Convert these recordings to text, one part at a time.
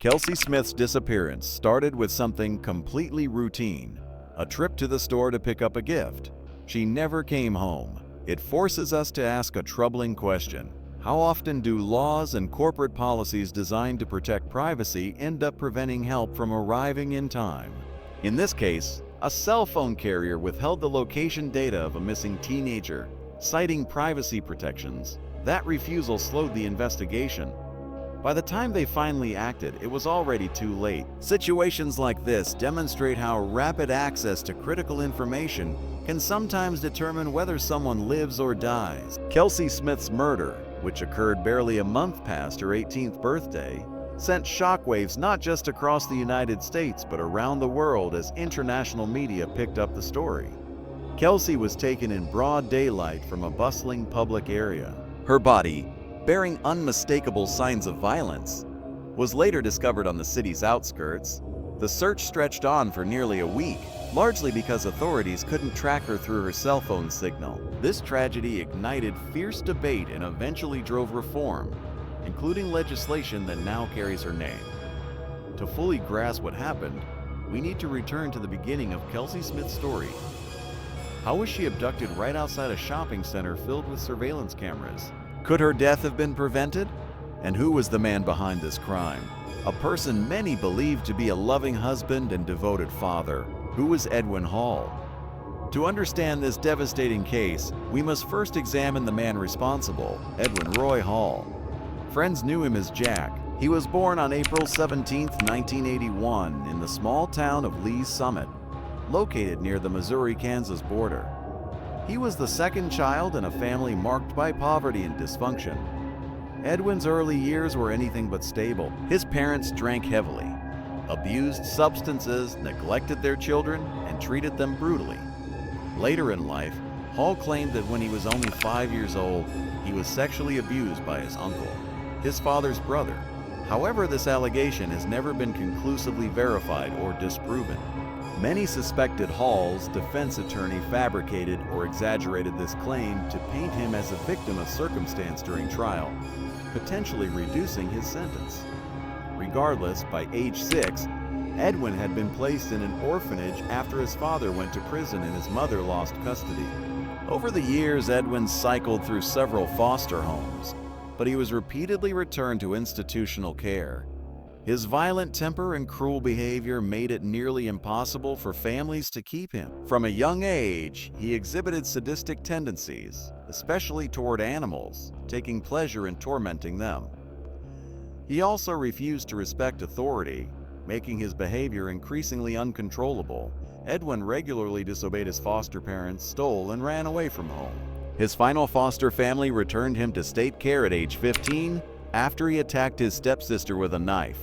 Kelsey Smith's disappearance started with something completely routine, a trip to the store to pick up a gift. She never came home. It forces us to ask a troubling question. How often do laws and corporate policies designed to protect privacy end up preventing help from arriving in time? In this case, a cell phone carrier withheld the location data of a missing teenager, citing privacy protections. That refusal slowed the investigation. By the time they finally acted, it was already too late. Situations like this demonstrate how rapid access to critical information can sometimes determine whether someone lives or dies. Kelsey Smith's murder, which occurred barely a month past her 18th birthday, sent shockwaves not just across the United States but around the world as international media picked up the story. Kelsey was taken in broad daylight from a bustling public area. Her body, bearing unmistakable signs of violence, was later discovered on the city's outskirts. The search stretched on for nearly a week, largely because authorities couldn't track her through her cell phone signal. This tragedy ignited fierce debate and eventually drove reform, including legislation that now carries her name. To fully grasp what happened, we need to return to the beginning of Kelsey Smith's story. How was she abducted right outside a shopping center filled with surveillance cameras? Could her death have been prevented? And who was the man behind this crime? A person many believed to be a loving husband and devoted father. Who was Edwin Hall? To understand this devastating case, we must first examine the man responsible, Edwin Roy Hall. Friends knew him as Jack. He was born on April 17, 1981, in the small town of Lee's Summit, located near the Missouri-Kansas border. He was the second child in a family marked by poverty and dysfunction. Edwin's early years were anything but stable. His parents drank heavily, abused substances, neglected their children, and treated them brutally. Later in life, Hall claimed that when he was only 5 years old, he was sexually abused by his uncle, his father's brother. However, this allegation has never been conclusively verified or disproven. Many suspected Hall's defense attorney fabricated or exaggerated this claim to paint him as a victim of circumstance during trial, potentially reducing his sentence. Regardless, by age 6, Edwin had been placed in an orphanage after his father went to prison and his mother lost custody. Over the years, Edwin cycled through several foster homes, but he was repeatedly returned to institutional care. His violent temper and cruel behavior made it nearly impossible for families to keep him. From a young age, he exhibited sadistic tendencies, especially toward animals, taking pleasure in tormenting them. He also refused to respect authority, making his behavior increasingly uncontrollable. Edwin regularly disobeyed his foster parents, stole, and ran away from home. His final foster family returned him to state care at age 15 after he attacked his stepsister with a knife.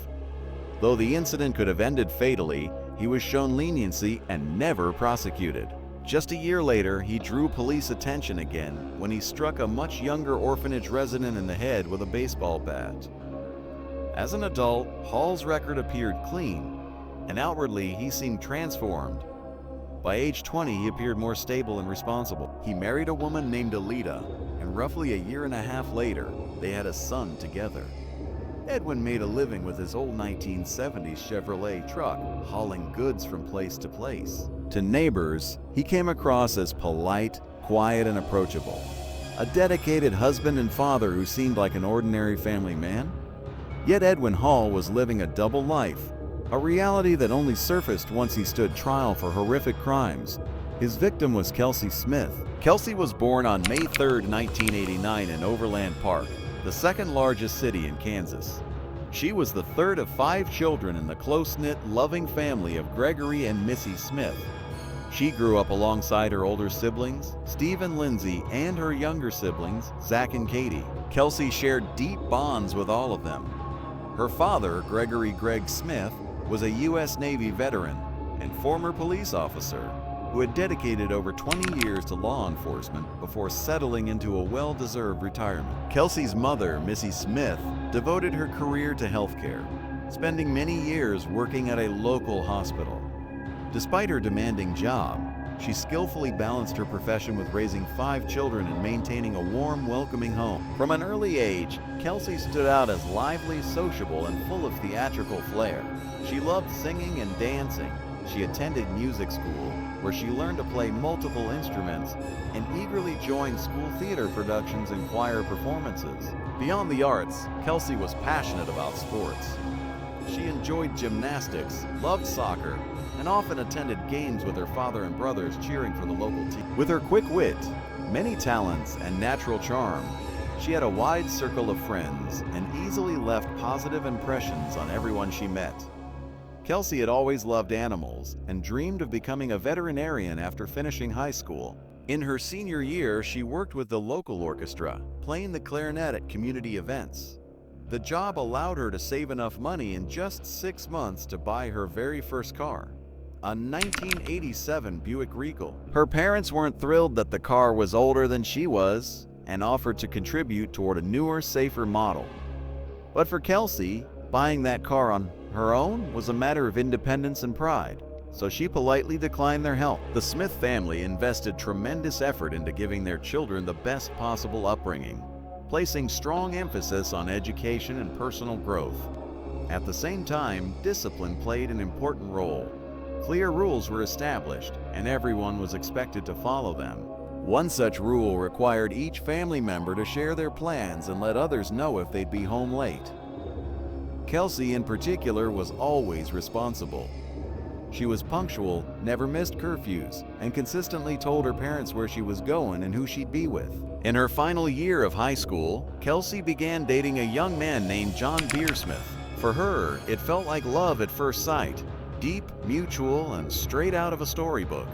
Though the incident could have ended fatally, he was shown leniency and never prosecuted. Just a year later, he drew police attention again when he struck a much younger orphanage resident in the head with a baseball bat. As an adult, Hall's record appeared clean, and outwardly he seemed transformed. By age 20, he appeared more stable and responsible. He married a woman named Alita, and roughly a year and a half later, they had a son together. Edwin made a living with his old 1970s Chevrolet truck, hauling goods from place to place. To neighbors, he came across as polite, quiet, and approachable. A dedicated husband and father who seemed like an ordinary family man. Yet Edwin Hall was living a double life, a reality that only surfaced once he stood trial for horrific crimes. His victim was Kelsey Smith. Kelsey was born on May 3, 1989 in Overland Park, the second largest city in Kansas. She was the third of 5 children in the close-knit, loving family of Gregory and Missy Smith. She grew up alongside her older siblings, Steve and Lindsay, and her younger siblings, Zach and Katie. Kelsey shared deep bonds with all of them. Her father, Gregory Greg Smith, was a U.S. Navy veteran and former police officer who had dedicated over 20 years to law enforcement before settling into a well-deserved retirement. Kelsey's mother, Missy Smith, devoted her career to healthcare, spending many years working at a local hospital. Despite her demanding job, She skillfully balanced her profession with raising 5 children and maintaining a warm, welcoming home. From an early age, Kelsey stood out as lively, sociable, and full of theatrical flair. She loved singing and dancing. She attended music school, where she learned to play multiple instruments, and eagerly joined school theater productions and choir performances. Beyond the arts, Kelsey was passionate about sports. She enjoyed gymnastics, loved soccer, and often attended games with her father and brothers cheering for the local team. With her quick wit, many talents, and natural charm, she had a wide circle of friends and easily left positive impressions on everyone she met. Kelsey had always loved animals and dreamed of becoming a veterinarian after finishing high school. In her senior year, she worked with the local orchestra, playing the clarinet at community events. The job allowed her to save enough money in just 6 months to buy her very first car, a 1987 Buick Regal. Her parents weren't thrilled that the car was older than she was and offered to contribute toward a newer, safer model. But for Kelsey, buying that car on her own was a matter of independence and pride, so she politely declined their help. The Smith family invested tremendous effort into giving their children the best possible upbringing, placing strong emphasis on education and personal growth. At the same time, discipline played an important role. Clear rules were established, and everyone was expected to follow them. One such rule required each family member to share their plans and let others know if they'd be home late. Kelsey, in particular, was always responsible. She was punctual, never missed curfews, and consistently told her parents where she was going and who she'd be with. In her final year of high school, Kelsey began dating a young man named John Beersmith. For her, it felt like love at first sight, deep, mutual, and straight out of a storybook.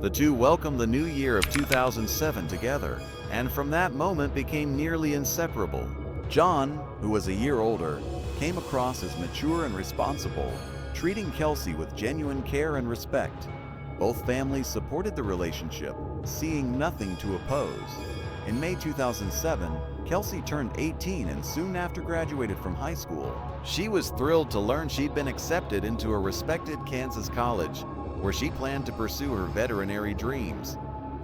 The two welcomed the new year of 2007 together, and from that moment became nearly inseparable. John, who was a year older, came across as mature and responsible, treating Kelsey with genuine care and respect. Both families supported the relationship, seeing nothing to oppose. In May 2007, Kelsey turned 18 and soon after graduated from high school. She was thrilled to learn she'd been accepted into a respected Kansas college, where she planned to pursue her veterinary dreams.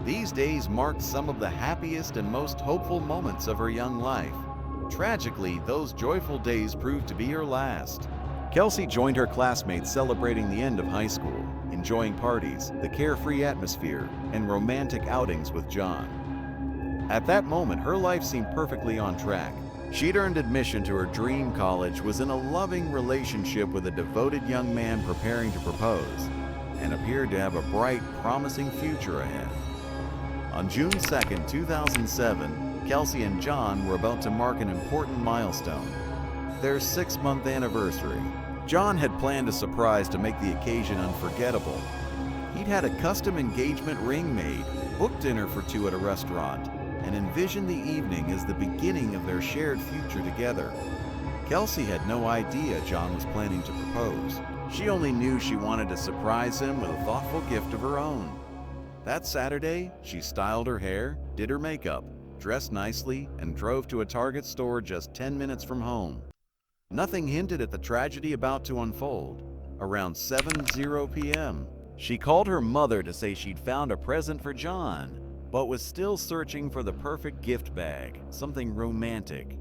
These days marked some of the happiest and most hopeful moments of her young life. Tragically, those joyful days proved to be her last. Kelsey joined her classmates celebrating the end of high school, enjoying parties, the carefree atmosphere, and romantic outings with John. At that moment, her life seemed perfectly on track. She'd earned admission to her dream college, was in a loving relationship with a devoted young man preparing to propose, and appeared to have a bright, promising future ahead. On June 2, 2007, Kelsey and John were about to mark an important milestone, their 6-month anniversary. John had planned a surprise to make the occasion unforgettable. He'd had a custom engagement ring made, booked dinner for 2 at a restaurant, and envisioned the evening as the beginning of their shared future together. Kelsey had no idea John was planning to propose. She only knew she wanted to surprise him with a thoughtful gift of her own. That Saturday, she styled her hair, did her makeup, dressed nicely, and drove to a Target store just 10 minutes from home. Nothing hinted at the tragedy about to unfold. Around 7:00 p.m., she called her mother to say she'd found a present for John, but was still searching for the perfect gift bag, something romantic.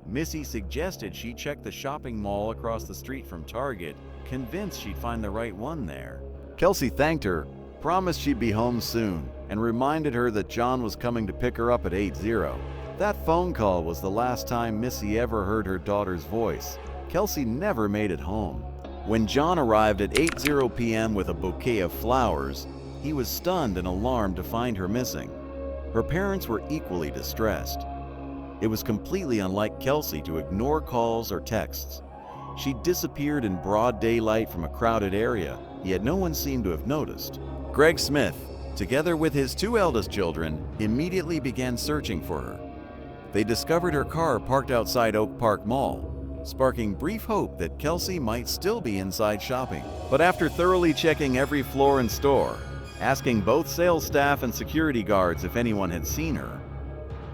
Missy suggested she check the shopping mall across the street from Target, convinced she'd find the right one there. Kelsey thanked her, promised she'd be home soon, and reminded her that John was coming to pick her up at 8:00. That phone call was the last time Missy ever heard her daughter's voice. Kelsey never made it home. When John arrived at 8:00 p.m. with a bouquet of flowers, he was stunned and alarmed to find her missing. Her parents were equally distressed. It was completely unlike Kelsey to ignore calls or texts. She disappeared in broad daylight from a crowded area, yet no one seemed to have noticed. Greg Smith, together with his 2 eldest children, immediately began searching for her. They discovered her car parked outside Oak Park Mall, sparking brief hope that Kelsey might still be inside shopping. But after thoroughly checking every floor and store, asking both sales staff and security guards if anyone had seen her,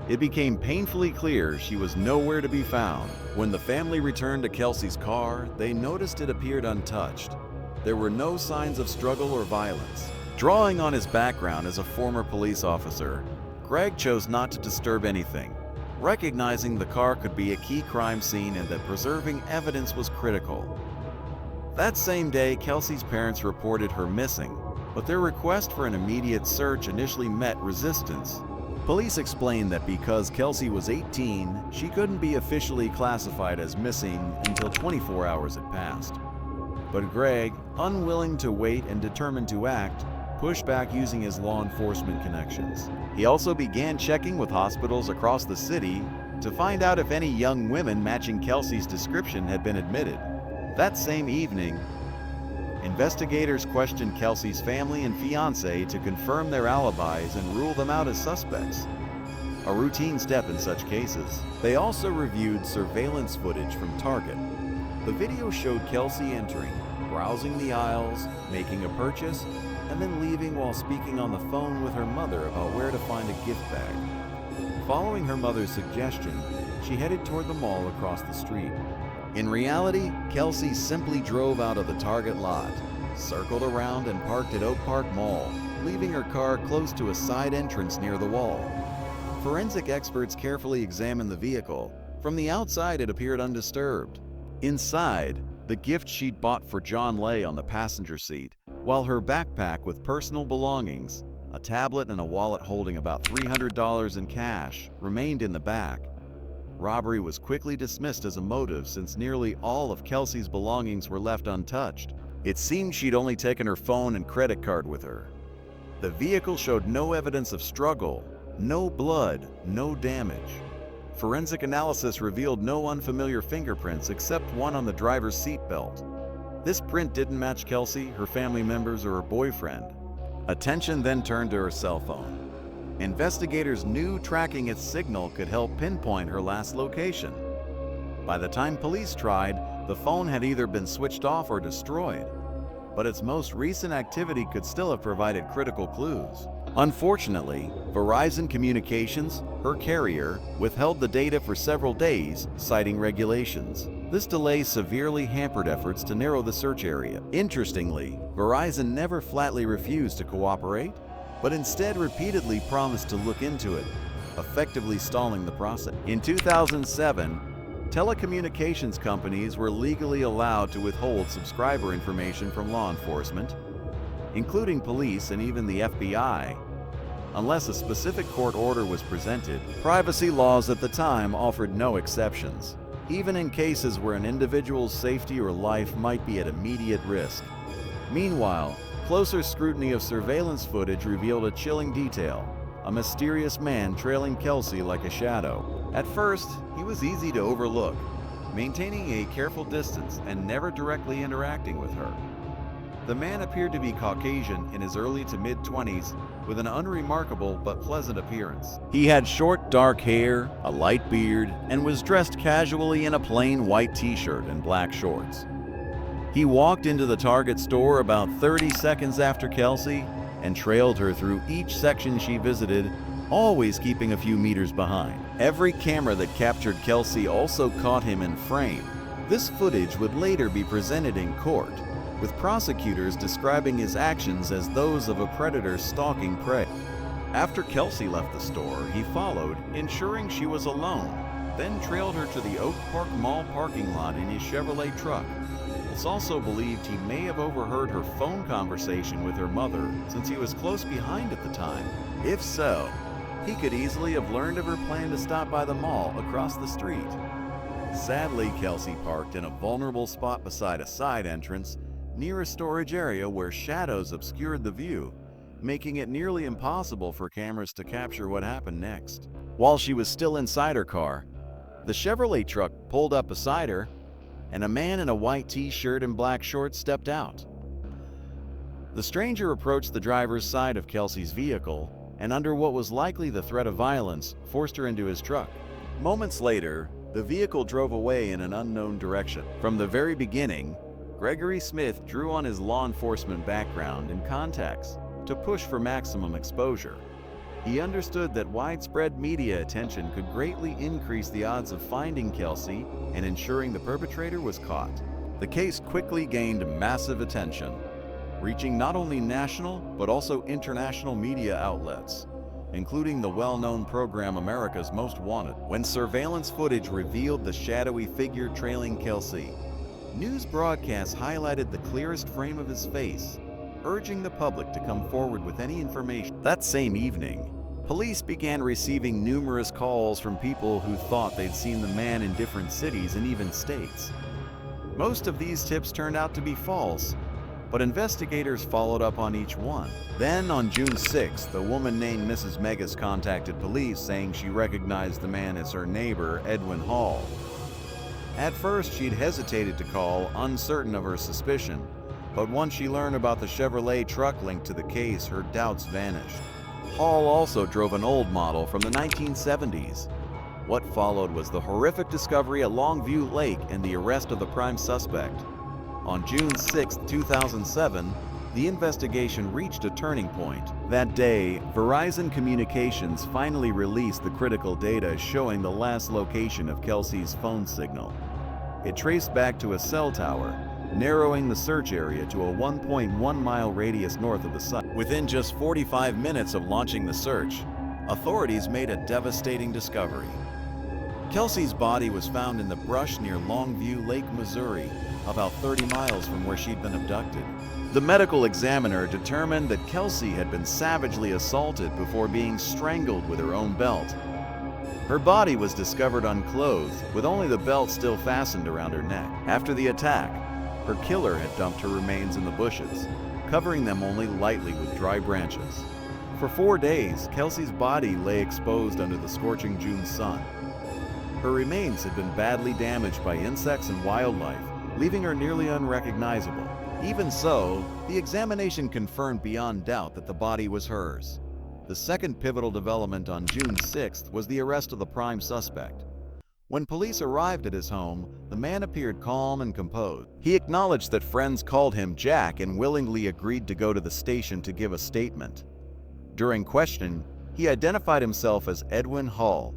it became painfully clear she was nowhere to be found. When the family returned to Kelsey's car, they noticed it appeared untouched. There were no signs of struggle or violence. Drawing on his background as a former police officer, Greg chose not to disturb anything, recognizing the car could be a key crime scene and that preserving evidence was critical. That same day, Kelsey's parents reported her missing, but their request for an immediate search initially met resistance. Police explained that because Kelsey was 18, she couldn't be officially classified as missing until 24 hours had passed. But Greg, unwilling to wait and determined to act, pushed back using his law enforcement connections. He also began checking with hospitals across the city to find out if any young women matching Kelsey's description had been admitted. That same evening, investigators questioned Kelsey's family and fiancé to confirm their alibis and rule them out as suspects, a routine step in such cases. They also reviewed surveillance footage from Target. The video showed Kelsey entering, browsing the aisles, making a purchase, and then leaving while speaking on the phone with her mother about where to find a gift bag. Following her mother's suggestion, she headed toward the mall across the street. In reality, Kelsey simply drove out of the Target lot, circled around and parked at Oak Park Mall, leaving her car close to a side entrance near the wall. Forensic experts carefully examined the vehicle. From the outside, it appeared undisturbed. Inside, the gift she'd bought for John lay on the passenger seat, while her backpack with personal belongings, a tablet and a wallet holding about $300 in cash, remained in the back. Robbery was quickly dismissed as a motive since nearly all of Kelsey's belongings were left untouched. It seemed she'd only taken her phone and credit card with her. The vehicle showed no evidence of struggle, no blood, no damage. Forensic analysis revealed no unfamiliar fingerprints except one on the driver's seatbelt. This print didn't match Kelsey, her family members, or her boyfriend. Attention then turned to her cell phone. Investigators knew tracking its signal could help pinpoint her last location. By the time police tried, the phone had either been switched off or destroyed, but its most recent activity could still have provided critical clues. Unfortunately, Verizon Communications, her carrier, withheld the data for several days, citing regulations. This delay severely hampered efforts to narrow the search area. Interestingly, Verizon never flatly refused to cooperate, but instead repeatedly promised to look into it, effectively stalling the process. In 2007, telecommunications companies were legally allowed to withhold subscriber information from law enforcement, including police and even the FBI, unless a specific court order was presented. Privacy laws at the time offered no exceptions, even in cases where an individual's safety or life might be at immediate risk. Meanwhile, closer scrutiny of surveillance footage revealed a chilling detail: a mysterious man trailing Kelsey like a shadow. At first, he was easy to overlook, maintaining a careful distance and never directly interacting with her. The man appeared to be Caucasian in his early to mid-20s, with an unremarkable but pleasant appearance. He had short dark hair, a light beard, and was dressed casually in a plain white t-shirt and black shorts. He walked into the Target store about 30 seconds after Kelsey and trailed her through each section she visited, always keeping a few meters behind. Every camera that captured Kelsey also caught him in frame. This footage would later be presented in court, with prosecutors describing his actions as those of a predator stalking prey. After Kelsey left the store, he followed, ensuring she was alone, then trailed her to the Oak Park Mall parking lot in his Chevrolet truck. It's also believed he may have overheard her phone conversation with her mother since he was close behind at the time. If so, he could easily have learned of her plan to stop by the mall across the street. Sadly, Kelsey parked in a vulnerable spot beside a side entrance near a storage area where shadows obscured the view, making it nearly impossible for cameras to capture what happened next. While she was still inside her car, the Chevrolet truck pulled up beside her, and a man in a white t-shirt and black shorts stepped out. The stranger approached the driver's side of Kelsey's vehicle, and under what was likely the threat of violence, forced her into his truck. Moments later, the vehicle drove away in an unknown direction. From the very beginning, Kelsey Smith drew on his law enforcement background and contacts to push for maximum exposure. He understood that widespread media attention could greatly increase the odds of finding Kelsey and ensuring the perpetrator was caught. The case quickly gained massive attention. reaching not only national but also international media outlets, including the well-known program America's Most Wanted. When surveillance footage revealed the shadowy figure trailing Kelsey, news broadcasts highlighted the clearest frame of his face, urging the public to come forward with any information. That same evening, police began receiving numerous calls from people who thought they'd seen the man in different cities and even states. Most of these tips turned out to be false, but investigators followed up on each one. Then, on June 6th, a woman named Mrs. Megas contacted police saying she recognized the man as her neighbor, Edwin Hall. At first, she'd hesitated to call, uncertain of her suspicion, but once she learned about the Chevrolet truck linked to the case, her doubts vanished. Hall also drove an old model from the 1970s. What followed was the horrific discovery at Longview Lake and the arrest of the prime suspect. On June 6, 2007, the investigation reached a turning point. That day, Verizon Communications finally released the critical data showing the last location of Kelsey's phone signal. It traced back to a cell tower, narrowing the search area to a 1.1-mile radius north of the site. Within just 45 minutes of launching the search, authorities made a devastating discovery. Kelsey's body was found in the brush near Longview Lake, Missouri, about 30 miles from where she'd been abducted. The medical examiner determined that Kelsey had been savagely assaulted before being strangled with her own belt. Her body was discovered unclothed, with only the belt still fastened around her neck. After the attack, her killer had dumped her remains in the bushes, covering them only lightly with dry branches. For 4 days, Kelsey's body lay exposed under the scorching June sun. Her remains had been badly damaged by insects and wildlife, leaving her nearly unrecognizable. Even so, the examination confirmed beyond doubt that the body was hers. The second pivotal development on June 6th was the arrest of the prime suspect. When police arrived at his home, the man appeared calm and composed. He acknowledged that friends called him Jack and willingly agreed to go to the station to give a statement. During questioning, he identified himself as Edwin Hall.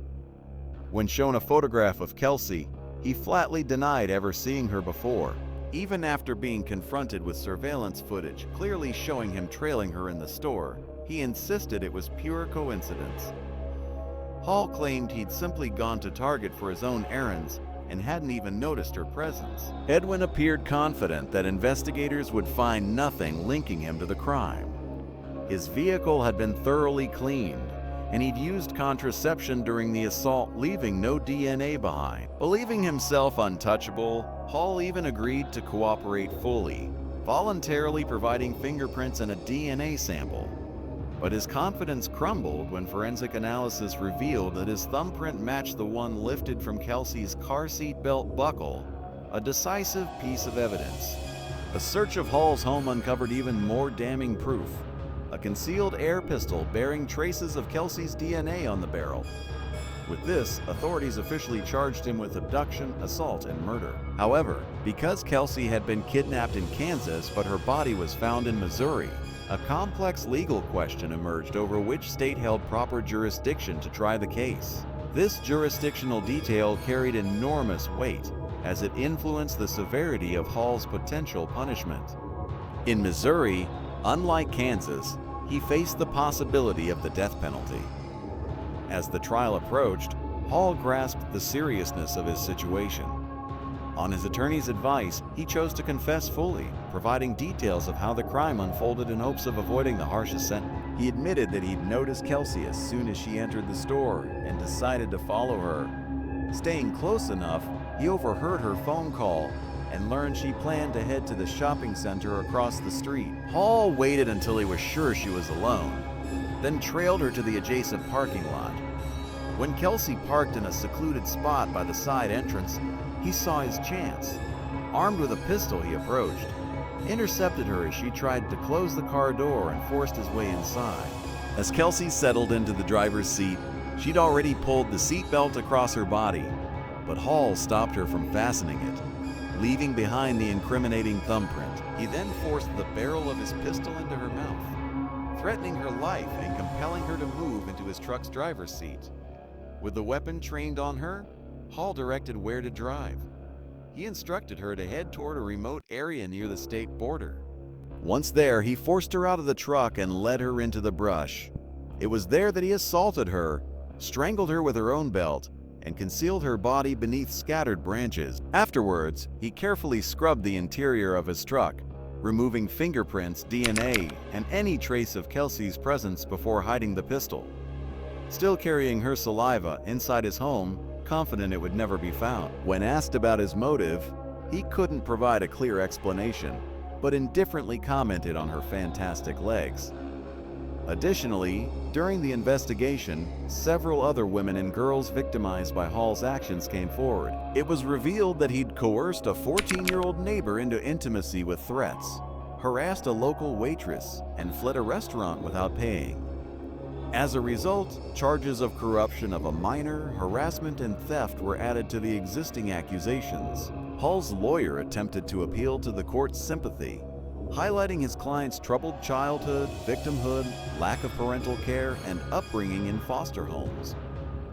When shown a photograph of Kelsey, he flatly denied ever seeing her before, even after being confronted with surveillance footage clearly showing him trailing her in the store. He insisted it was pure coincidence. Hall claimed he'd simply gone to Target for his own errands and hadn't even noticed her presence. Edwin appeared confident that investigators would find nothing linking him to the crime. His vehicle had been thoroughly cleaned, and he'd used contraception during the assault, leaving no DNA behind. Believing himself untouchable, Hall even agreed to cooperate fully, voluntarily providing fingerprints and a DNA sample. But his confidence crumbled when forensic analysis revealed that his thumbprint matched the one lifted from Kelsey's car seat belt buckle, a decisive piece of evidence. A search of Hall's home uncovered even more damning proof: a concealed air pistol bearing traces of Kelsey's DNA on the barrel. With this, authorities officially charged him with abduction, assault, and murder. However, because Kelsey had been kidnapped in Kansas but her body was found in Missouri, a complex legal question emerged over which state held proper jurisdiction to try the case. This jurisdictional detail carried enormous weight, as it influenced the severity of Hall's potential punishment. In Missouri, unlike Kansas, he faced the possibility of the death penalty. As the trial approached, Hall grasped the seriousness of his situation. On his attorney's advice, he chose to confess fully, providing details of how the crime unfolded in hopes of avoiding the harshest sentence. He admitted that he'd noticed Kelsey as soon as she entered the store and decided to follow her. Staying close enough, he overheard her phone call and learned she planned to head to the shopping center across the street. Hall waited until he was sure she was alone, then trailed her to the adjacent parking lot. When Kelsey parked in a secluded spot by the side entrance, he saw his chance. Armed with a pistol, he approached, intercepted her as she tried to close the car door and forced his way inside. As Kelsey settled into the driver's seat, she'd already pulled the seatbelt across her body, but Hall stopped her from fastening it, leaving behind the incriminating thumbprint. He then forced the barrel of his pistol into her mouth, threatening her life and compelling her to move into his truck's driver's seat. With the weapon trained on her, Hall directed where to drive. He instructed her to head toward a remote area near the state border. Once there, he forced her out of the truck and led her into the brush. It was there that he assaulted her, strangled her with her own belt, and concealed her body beneath scattered branches. Afterwards, he carefully scrubbed the interior of his truck, removing fingerprints, DNA, and any trace of Kelsey's presence before hiding the pistol. Still carrying her saliva inside his home, confident it would never be found. When asked about his motive, he couldn't provide a clear explanation, but indifferently commented on her fantastic legs. Additionally, during the investigation, several other women and girls victimized by Hall's actions came forward. It was revealed that he'd coerced a 14-year-old neighbor into intimacy with threats, harassed a local waitress, and fled a restaurant without paying. As a result, charges of corruption of a minor, harassment, and theft were added to the existing accusations. Hall's lawyer attempted to appeal to the court's sympathy, highlighting his client's troubled childhood, victimhood, lack of parental care, and upbringing in foster homes.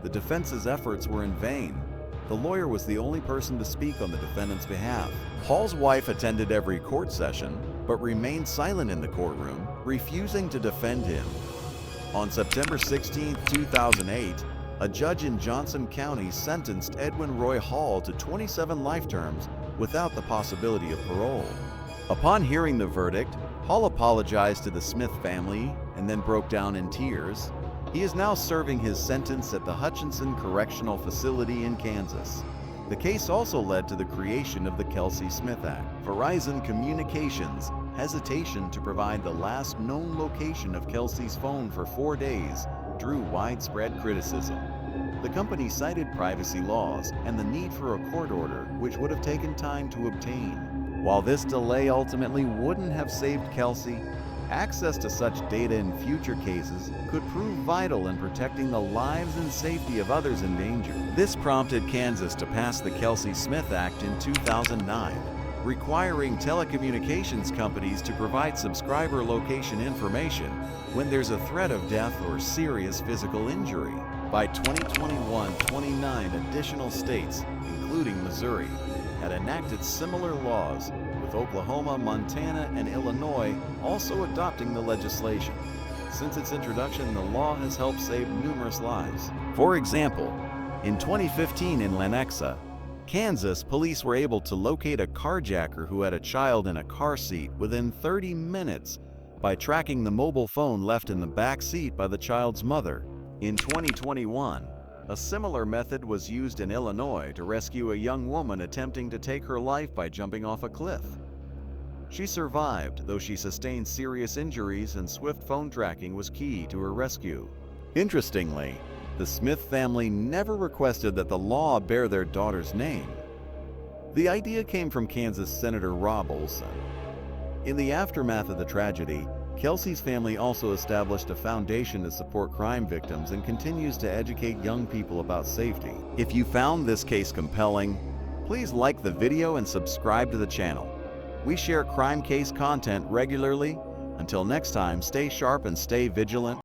The defense's efforts were in vain. The lawyer was the only person to speak on the defendant's behalf. Hall's wife attended every court session, but remained silent in the courtroom, refusing to defend him. On September 16, 2008, a judge in Johnson County sentenced Edwin Roy Hall to 27 life terms without the possibility of parole. Upon hearing the verdict, Hall apologized to the Smith family and then broke down in tears. He is now serving his sentence at the Hutchinson Correctional Facility in Kansas. The case also led to the creation of the Kelsey Smith Act. Verizon Communications' hesitation to provide the last known location of Kelsey's phone for 4 days drew widespread criticism. The company cited privacy laws and the need for a court order, which would have taken time to obtain. While this delay ultimately wouldn't have saved Kelsey, access to such data in future cases could prove vital in protecting the lives and safety of others in danger. This prompted Kansas to pass the Kelsey Smith Act in 2009, requiring telecommunications companies to provide subscriber location information when there's a threat of death or serious physical injury. By 2021, 29 additional states, including Missouri, had enacted similar laws, with Oklahoma, Montana, and Illinois also adopting the legislation. Since its introduction, the law has helped save numerous lives. For example, in 2015 in Lenexa, Kansas, police were able to locate a carjacker who had a child in a car seat within 30 minutes by tracking the mobile phone left in the back seat by the child's mother. In 2021, a similar method was used in Illinois to rescue a young woman attempting to take her life by jumping off a cliff. She survived, though she sustained serious injuries, and swift phone tracking was key to her rescue. Interestingly, the Smith family never requested that the law bear their daughter's name. The idea came from Kansas Senator Rob Olson. In the aftermath of the tragedy, Kelsey's family also established a foundation to support crime victims and continues to educate young people about safety. If you found this case compelling, please like the video and subscribe to the channel. We share crime case content regularly. Until next time, stay sharp and stay vigilant.